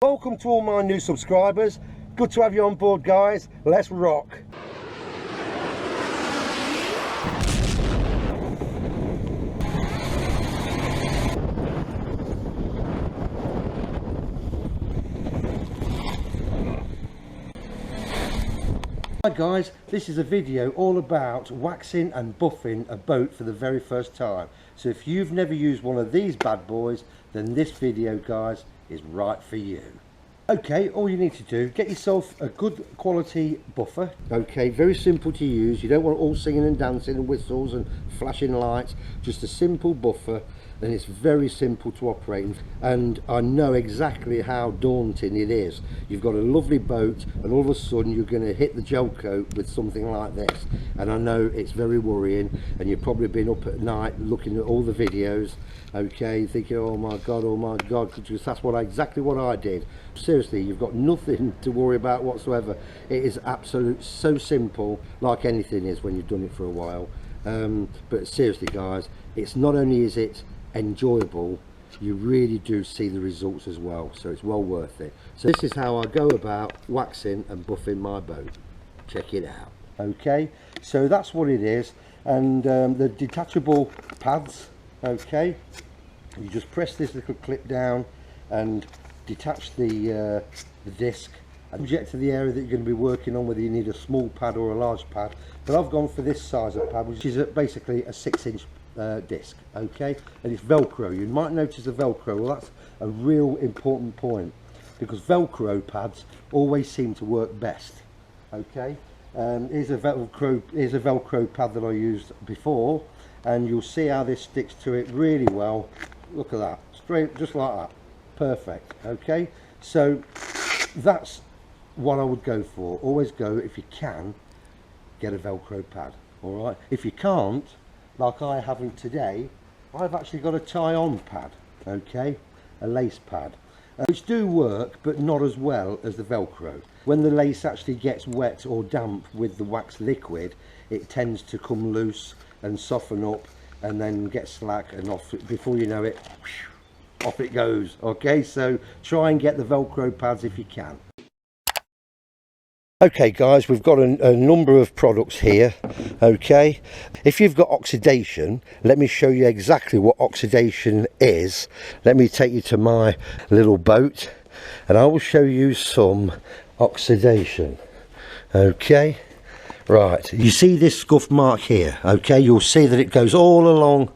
Welcome to all my new subscribers. Good to have you on board, guys. Let's rock. Hi guys, this is a video all about waxing and buffing a boat for the very first time. So if you've never used one of these bad boys, then this video, guys, is right for you. Okay, all you need to do, get yourself a good quality buffer. Okay, very simple to use. You don't want all singing and dancing and whistles and flashing lights. Just a simple buffer, and it's very simple to operate. And I know exactly how daunting it is. You've got a lovely boat and all of a sudden you're going to hit the gel coat with something like this, and I know it's very worrying, and you've probably been up at night looking at all the videos, okay, thinking oh my god, because that's exactly what I did. Seriously, you've got nothing to worry about whatsoever. It is so simple, like anything is when you've done it for a while. But seriously guys, it's not only is it enjoyable, you really do see the results as well, so it's well worth it. So this is how I go about waxing and buffing my boat. Check it out. Okay, so that's what it is. And the detachable pads, okay, you just press this little clip down and detach the disc and inject to the area that you're going to be working on, whether you need a small pad or a large pad. But I've gone for this size of pad, which is basically a 6-inch disc, okay, and it's Velcro. You might notice the Velcro. Well, that's a real important point, because Velcro pads always seem to work best. Okay, here's a Velcro pad that I used before, and you'll see how this sticks to it really well. Look at that, straight, just like that, perfect. Okay, so that's what I would go for. Always go, if you can, get a Velcro pad. All right, if you can't, like I haven't today, I've actually got a tie-on pad, okay, a lace pad, which do work, but not as well as the Velcro. When the lace actually gets wet or damp with the wax liquid, it tends to come loose and soften up and then get slack, and off, before you know it, off it goes. Okay, so try and get the Velcro pads if you can. Okay guys, we've got a number of products here. Okay, if you've got oxidation, let me show you exactly what oxidation is. Let me take you to my little boat and I will show you some oxidation. Okay, right, you see this scuff mark here? Okay, you'll see that it goes all along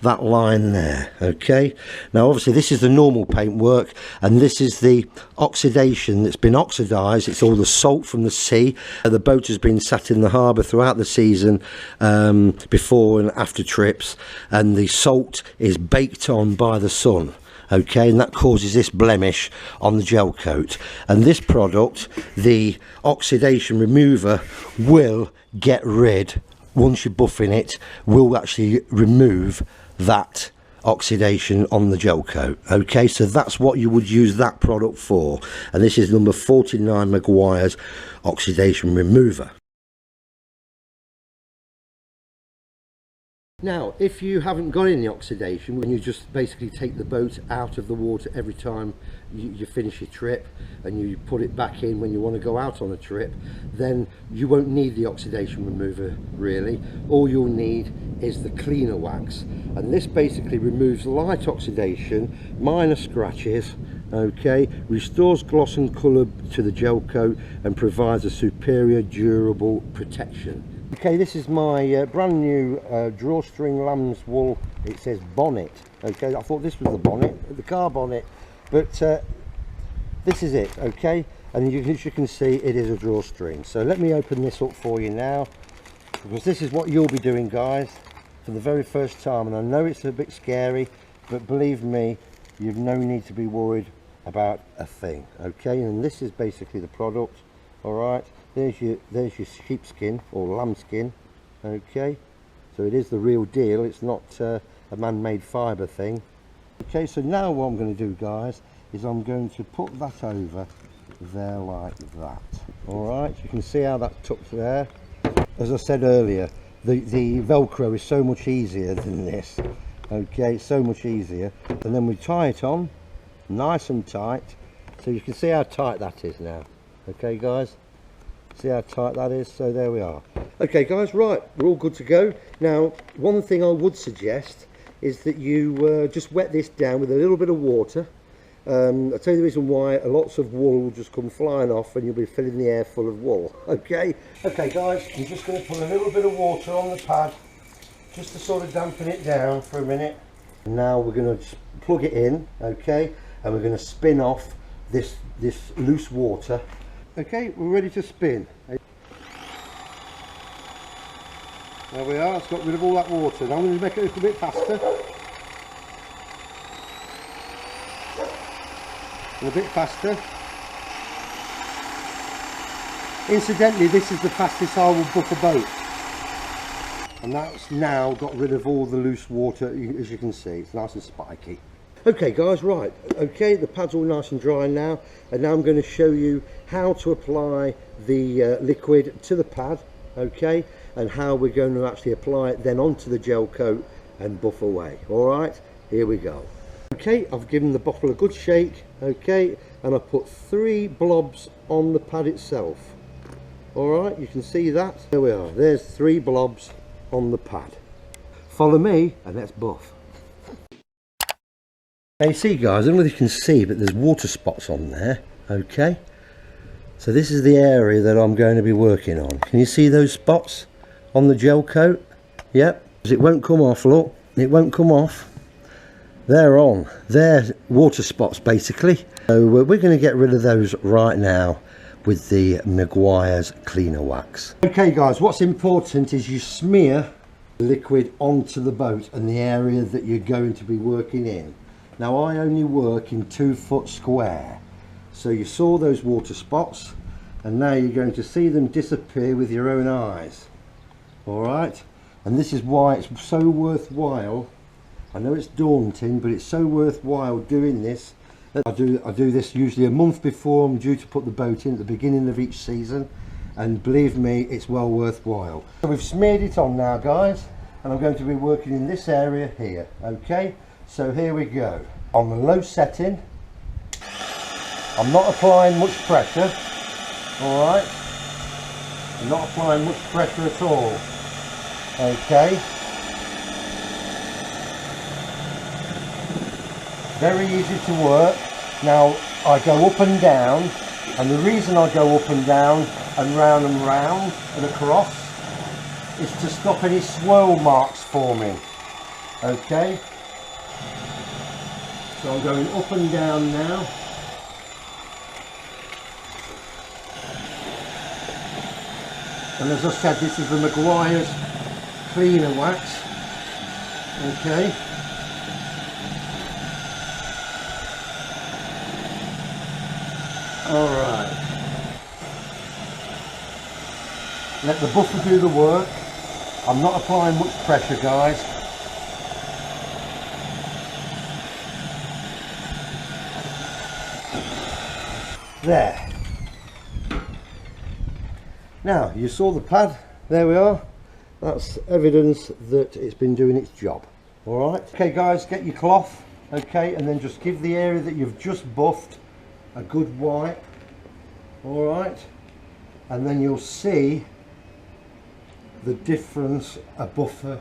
that line there. Okay, now obviously this is the normal paintwork, and this is the oxidation that's been oxidized. It's all the salt from the sea. The boat has been sat in the harbour throughout the season, before and after trips, and the salt is baked on by the sun. Okay, and that causes this blemish on the gel coat, and this product, the oxidation remover, will get rid, once you're buffing it, will actually remove that oxidation on the gel coat. Okay, so that's what you would use that product for, and this is number 49 Maguire's oxidation remover. Now, if you haven't got any oxidation, when you just basically take the boat out of the water every time you finish your trip, and you put it back in when you want to go out on a trip, then you won't need the oxidation remover really. All you'll need is the cleaner wax, and this basically removes light oxidation, minor scratches, okay, restores gloss and colour to the gel coat, and provides a superior durable protection. Okay, this is my brand new drawstring lamb's wool. It says bonnet. Okay, I thought this was the bonnet, the car bonnet, but this is it. Okay, and as you can see, it is a drawstring. So let me open this up for you now, because this is what you'll be doing, guys, for the very first time. And I know it's a bit scary, but believe me, you've no need to be worried about a thing. Okay, and this is basically the product. All right, there's your sheepskin or lambskin. Okay, so it is the real deal. It's not a man-made fibre thing. Okay, so now what I'm going to do, guys, is I'm going to put that over there like that. All right, you can see how that tucks there. As I said earlier, the Velcro is so much easier than this. Okay, so much easier. And then we tie it on nice and tight, So you can see how tight that is now. Okay guys, see how tight that is? So there we are. Okay guys, right, we're all good to go. Now, one thing I would suggest is that you just wet this down with a little bit of water. I'll tell you the reason why. Lots of wool will just come flying off and you'll be filling the air full of wool. Okay guys, I'm just going to put a little bit of water on the pad just to sort of dampen it down for a minute. Now we're going to just plug it in, okay, and we're going to spin off this loose water. Okay, we're ready to spin. There we are, it's got rid of all that water. Now I'm going to make it a little bit faster. A bit faster. Incidentally, this is the fastest I will buff a boat, and that's now got rid of all the loose water. As you can see, it's nice and spiky. Okay guys, right, okay, the pad's all nice and dry now, and now I'm going to show you how to apply the liquid to the pad, okay, and how we're going to actually apply it then onto the gel coat and buff away. All right, here we go. Okay, I've given the bottle a good shake, okay, and I've put 3 blobs on the pad itself. Alright, you can see that. There we are, there's 3 blobs on the pad. Follow me and let's buff. Hey, see guys, I don't know if you can see, but there's water spots on there, okay. So this is the area that I'm going to be working on. Can you see those spots on the gel coat? Yep, it won't come off, look, it won't come off. They're on, they're water spots basically. So we're going to get rid of those right now with the Meguiar's cleaner wax. Okay guys, what's important is you smear liquid onto the boat and the area that you're going to be working in. Now I only work in 2 foot square, so you saw those water spots and now you're going to see them disappear with your own eyes. Alright, and this is why it's so worthwhile. I know it's daunting, but it's so worthwhile doing this. I do this usually a month before I'm due to put the boat in at the beginning of each season, and believe me, it's well worthwhile. So we've smeared it on now guys, and I'm going to be working in this area here, okay? So here we go. On the low setting, I'm not applying much pressure, alright? I'm not applying much pressure at all, okay? Very easy to work. Now I go up and down, and the reason I go up and down and round and across is to stop any swirl marks forming. Okay, so I'm going up and down now. And as I said, this is the Meguiar's cleaner wax. Okay. Alright, let the buffer do the work. I'm not applying much pressure guys. There. Now you saw the pad, there we are. That's evidence that it's been doing its job. Alright, okay guys, get your cloth, okay, and then just give the area that you've just buffed a good wipe. All right, and then you'll see the difference a buffer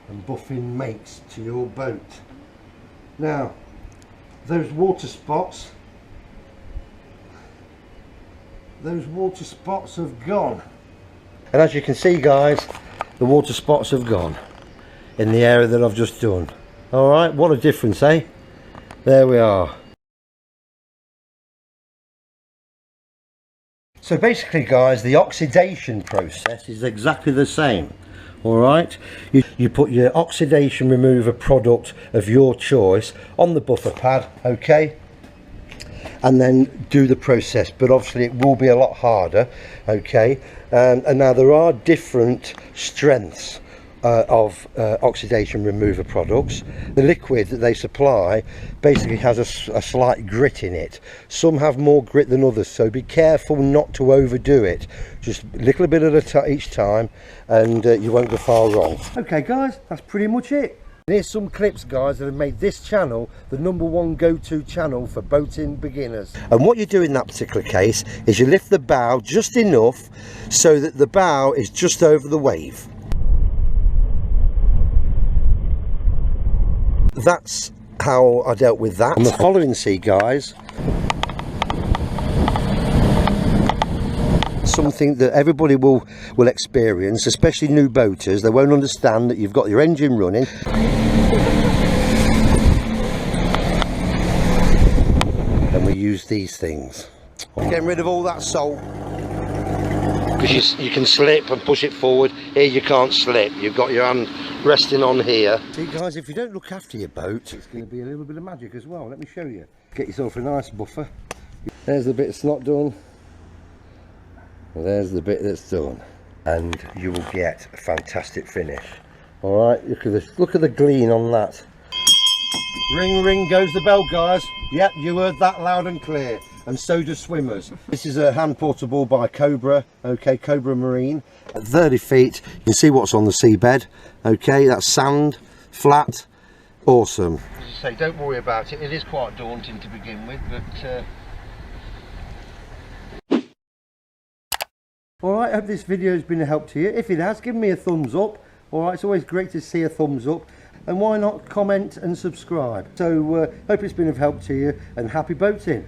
and buffing makes to your boat. Now those water spots have gone, and as you can see guys, the water spots have gone in the area that I've just done. All right, what a difference, eh? There we are. So basically guys, the oxidation process is exactly the same. Alright, you put your oxidation remover product of your choice on the buffer pad, okay, and then do the process, but obviously it will be a lot harder, okay. And now there are different strengths of oxidation remover products. The liquid that they supply basically has a slight grit in it. Some have more grit than others, so be careful not to overdo it. Just a little bit at each time, and you won't go far wrong. Okay guys, that's pretty much it. Here's some clips, guys, that have made this channel the #1 go-to channel for boating beginners. And what you do in that particular case is you lift the bow just enough so that the bow is just over the wave. That's how I dealt with that. On the following sea, guys, something that everybody will experience, especially new boaters. They won't understand that you've got your engine running and we use these things. Getting rid of all that salt, because you can slip and push it forward. Here you can't slip, you've got your hand resting on here. See guys, if you don't look after your boat, it's going to be a little bit of magic as well. Let me show you. Get yourself a nice buffer. There's the bit that's not done. Well, there's the bit that's done, and you will get a fantastic finish. All right, look at the gleam on that. Ring ring goes the bell, guys. Yep, you heard that loud and clear, and so do swimmers. This is a hand portable by Cobra, okay, Cobra Marine. At 30 feet, you can see what's on the seabed. Okay, that's sand, flat, awesome. As I say, don't worry about it. It is quite daunting to begin with, but. Alright, I hope this video has been a help to you. If it has, give me a thumbs up. Alright, it's always great to see a thumbs up. And why not comment and subscribe? So, hope it's been of help to you, and happy boating.